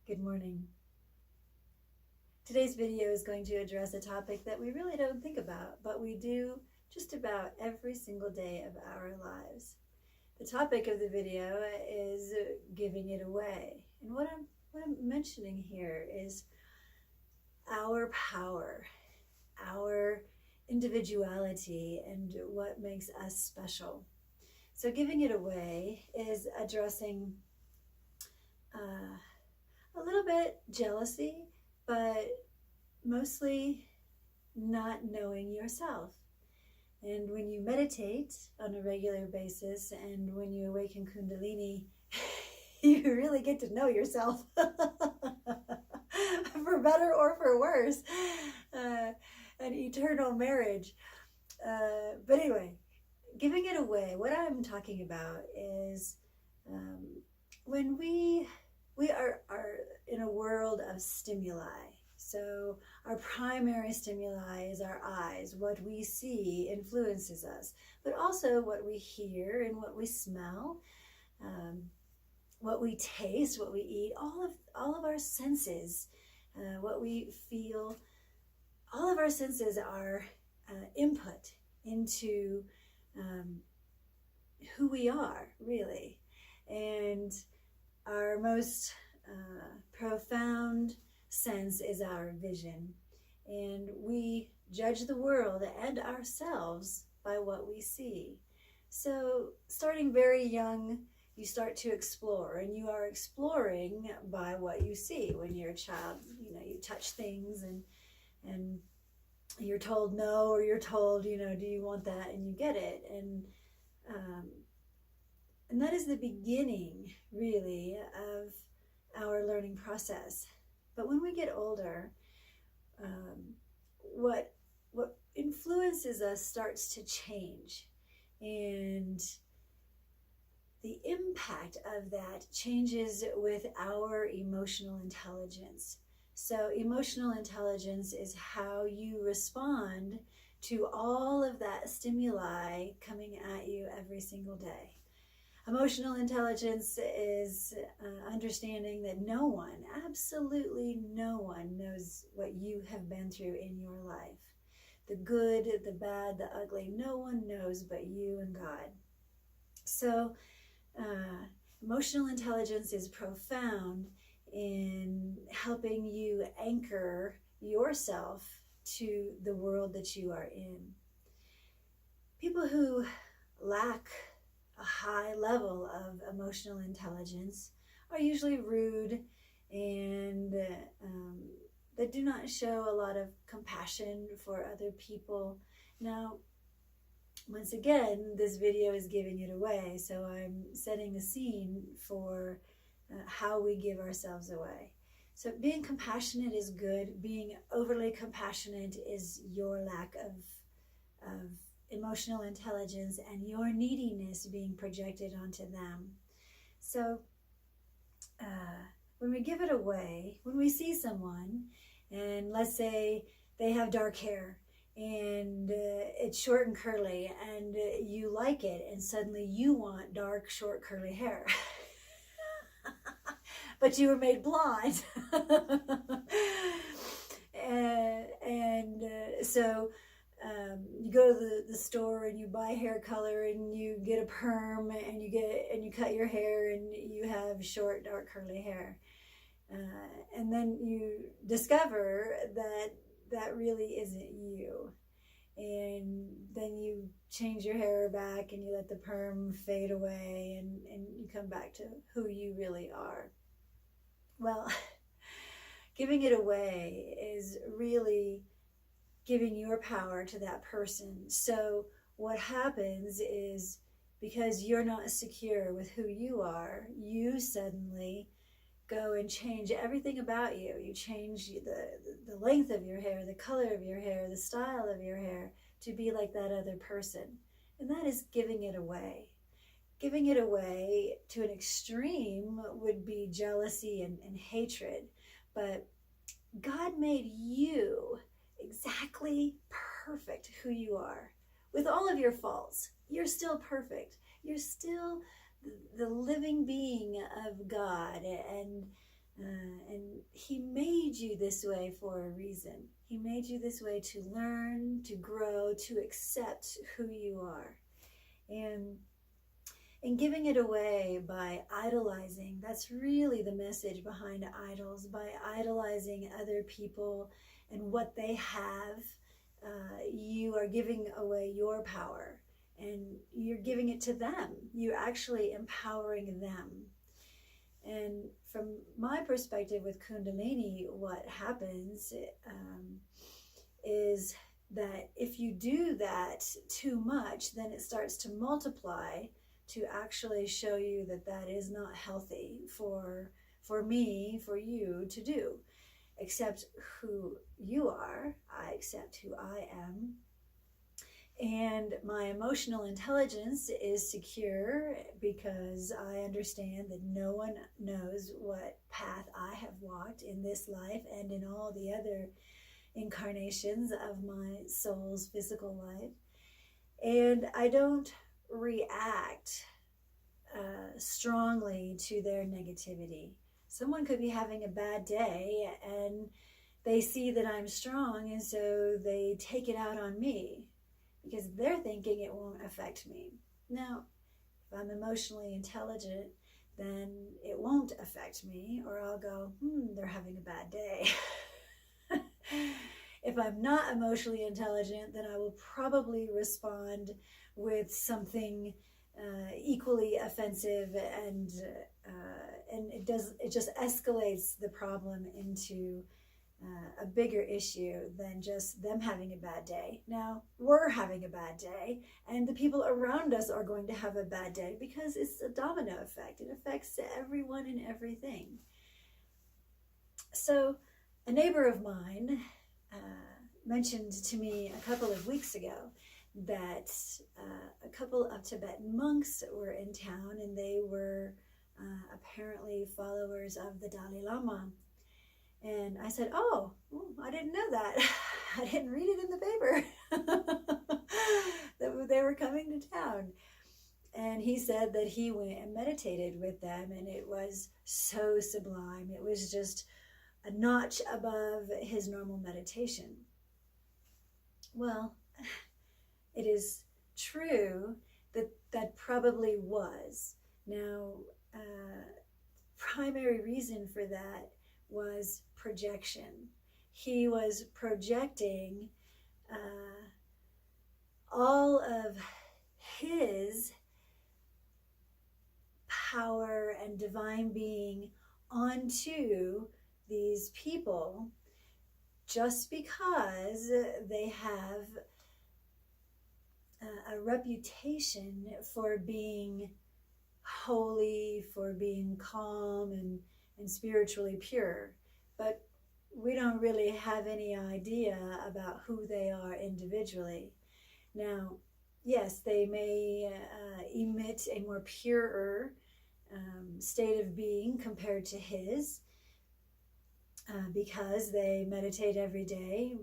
Good morning. Today's video is going to address a topic that we really don't think about, but we do just about every single day of our lives. The topic of the video is giving it away. And what I'm mentioning here is our power, our individuality, and what makes us special. So giving it away is addressing a little bit jealousy, but mostly not knowing yourself. And when you meditate on a regular basis and when you awaken Kundalini, you really get to know yourself for better or for worse. An eternal marriage. But anyway, giving it away, what I'm talking about is when we are in a world of stimuli. So our primary stimuli is our eyes. What we see influences us, but also what we hear and what we smell, what we taste, what we eat, all of our senses, what we feel, all of our senses are input into who we are, really. And our most profound sense is our vision. And we judge the world and ourselves by what we see. So starting very young, you start to explore, and you are exploring by what you see. When you're a child, you touch things and you're told no, or you're told, do you want that? And you get it. And that is the beginning, really, of our learning process. But when we get older, what influences us starts to change. And the impact of that changes with our emotional intelligence. So emotional intelligence is how you respond to all of that stimuli coming at you every single day. Emotional intelligence is understanding that no one, absolutely no one, knows what you have been through in your life. The good, the bad, the ugly, no one knows but you and God. So emotional intelligence is profound in helping you anchor yourself to the world that you are in. People who lack a high level of emotional intelligence are usually rude and that do not show a lot of compassion for other people. Now, once again, this video is giving it away, so I'm setting the scene for how we give ourselves away. So being compassionate is good. Being overly compassionate is your lack of emotional intelligence and your neediness being projected onto them. So when we give it away, when we see someone, and let's say they have dark hair and it's short and curly, and you like it, and suddenly you want dark, short, curly hair. But you were made blonde. So you go to the store and you buy hair color and you get a perm and you cut your hair and you have short, dark, curly hair. And then you discover that really isn't you. And then you change your hair back and you let the perm fade away and you come back to who you really are. Well, giving it away is really giving your power to that person. So what happens is, because you're not secure with who you are, you suddenly go and change everything about you. You change the length of your hair, the color of your hair, the style of your hair to be like that other person. And that is giving it away. Giving it away to an extreme would be jealousy and hatred. But God made you exactly perfect who you are. With all of your faults, you're still perfect. You're still the living being of God, and And he made you this way for a reason. He made you this way to learn, to grow, to accept who you are. And giving it away by idolizing, that's really the message behind idols. By idolizing other people and what they have, you are giving away your power, and you're giving it to them. You're actually empowering them. And from my perspective with Kundalini, what happens is that if you do that too much, then it starts to multiply to actually show you that that is not healthy for me, for you to do. Accept who you are. I accept who I am. And my emotional intelligence is secure because I understand that no one knows what path I have walked in this life and in all the other incarnations of my soul's physical life. And I don't react strongly to their negativity. Someone could be having a bad day and they see that I'm strong, and so they take it out on me because they're thinking it won't affect me. Now, if I'm emotionally intelligent, then it won't affect me, or I'll go, they're having a bad day. If I'm not emotionally intelligent, then I will probably respond with something equally offensive, and it just escalates the problem into a bigger issue than just them having a bad day. Now, we're having a bad day, and the people around us are going to have a bad day because it's a domino effect. It affects everyone and everything. So, a neighbor of mine mentioned to me a couple of weeks ago that a couple of Tibetan monks were in town, and they were apparently followers of the Dalai Lama. And I said, oh, I didn't know that. I didn't read it in the paper that they were coming to town. And he said that he went and meditated with them, and it was so sublime. It was just a notch above his normal meditation. Well, it is true that that probably was. Now, primary reason for that was projection. He was projecting all of his power and divine being onto these people just because they have a reputation for being holy, for being calm and spiritually pure. But we don't really have any idea about who they are individually. Now, yes, they may emit a more purer state of being compared to his because they meditate every day.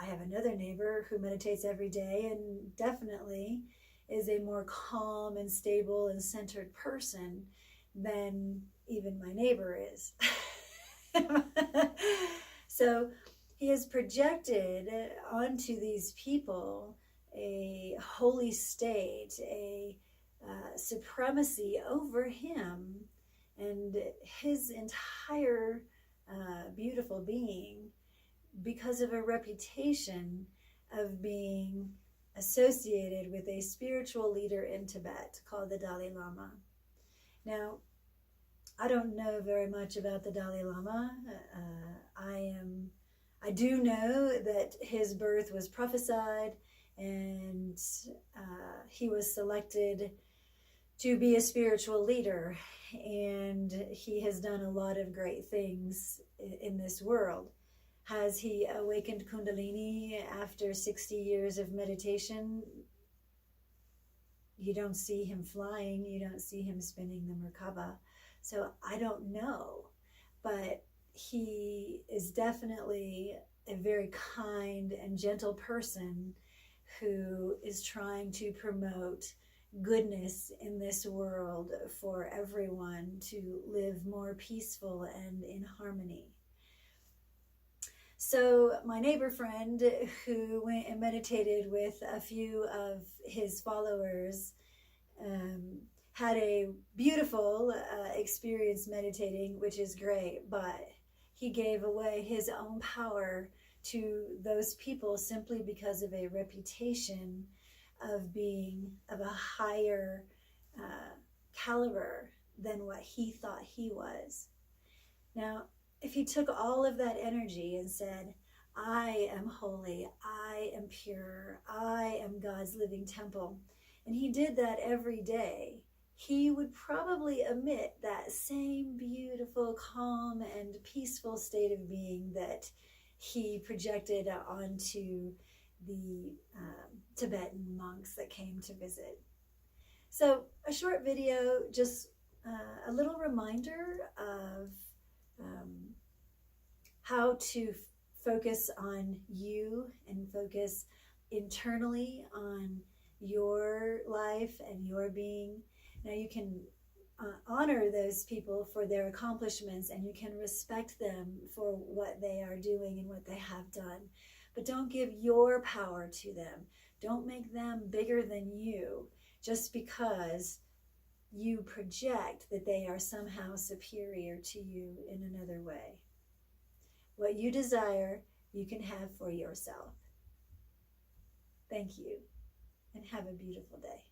I have another neighbor who meditates every day and definitely is a more calm and stable and centered person than even my neighbor is. So he has projected onto these people a holy state, a supremacy over him and his entire beautiful being because of a reputation of being associated with a spiritual leader in Tibet called the Dalai Lama. Now, I don't know very much about the Dalai Lama. I do know that his birth was prophesied, and he was selected to be a spiritual leader, and he has done a lot of great things in this world. Has he awakened Kundalini after 60 years of meditation? You don't see him flying, you don't see him spinning the Merkaba. So I don't know, but he is definitely a very kind and gentle person who is trying to promote goodness in this world for everyone to live more peaceful and in harmony. So my neighbor friend who went and meditated with a few of his followers had a beautiful experience meditating, which is great, but he gave away his own power to those people simply because of a reputation of being of a higher caliber than what he thought he was. Now, if he took all of that energy and said, I am holy, I am pure, I am God's living temple, and he did that every day, he would probably emit that same beautiful, calm, and peaceful state of being that he projected onto the Tibetan monks that came to visit. So a short video, just a little reminder of how to focus on you and focus internally on your life and your being. Now you can honor those people for their accomplishments, and you can respect them for what they are doing and what they have done. But don't give your power to them. Don't make them bigger than you just because you project that they are somehow superior to you in another way. What you desire, you can have for yourself. Thank you, and have a beautiful day.